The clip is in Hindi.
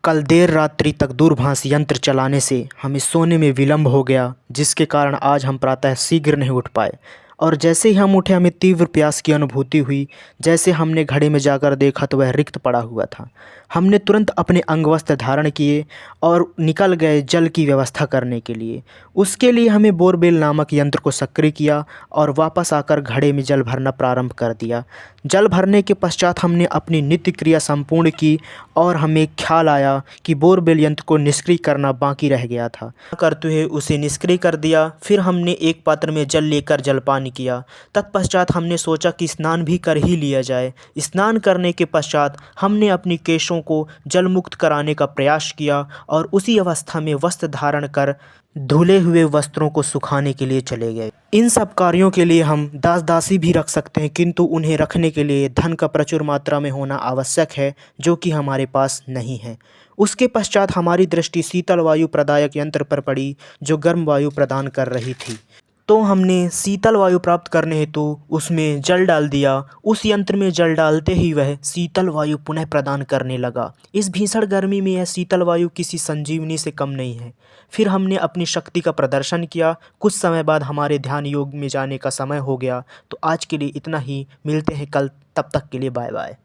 कल देर रात्रि तक दूरभाष यंत्र चलाने से हमें सोने में विलंब हो गया, जिसके कारण आज हम प्रातः शीघ्र नहीं उठ पाए। और जैसे ही हम उठे हमें तीव्र प्यास की अनुभूति हुई। जैसे हमने घड़े में जाकर देखा तो वह रिक्त पड़ा हुआ था। हमने तुरंत अपने अंगवस्त्र धारण किए और निकल गए जल की व्यवस्था करने के लिए। उसके लिए हमें बोरवेल नामक यंत्र को सक्रिय किया और वापस आकर घड़े में जल भरना प्रारंभ कर दिया। जल भरने के पश्चात हमने अपनी नित्य क्रिया संपूर्ण की और हमें ख्याल आया कि बोरवेल यंत्र को निष्क्रिय करना बाकी रह गया था। करते हुए उसे निष्क्रिय कर दिया। फिर हमने एक पात्र में जल लेकर जलपान किया। तत्पश्चात हमने सोचा कि स्नान भी कर ही लिया जाए। स्नान करने के पश्चात हमने अपनी केशों को जलमुक्त कराने का प्रयास किया और उसी अवस्था में वस्त्र धारण कर धुले हुए वस्त्रों को सुखाने के लिए चले गए। इन सब कार्यों के लिए हम दास दासी भी रख सकते हैं, किंतु उन्हें रखने के लिए धन का प्रचुर मात्रा में होना आवश्यक है, जो कि हमारे पास नहीं है। उसके पश्चात हमारी दृष्टि शीतल वायु प्रदायक यंत्र पर पड़ी, जो गर्म वायु प्रदान कर रही थी। तो हमने शीतल वायु प्राप्त करने हेतु उसमें जल डाल दिया। उस यंत्र में जल डालते ही वह शीतल वायु पुनः प्रदान करने लगा। इस भीषण गर्मी में यह शीतल वायु किसी संजीवनी से कम नहीं है। फिर हमने अपनी शक्ति का प्रदर्शन किया। कुछ समय बाद हमारे ध्यान योग में जाने का समय हो गया। तो आज के लिए इतना ही। मिलते हैं कल, तब तक के लिए बाय बाय।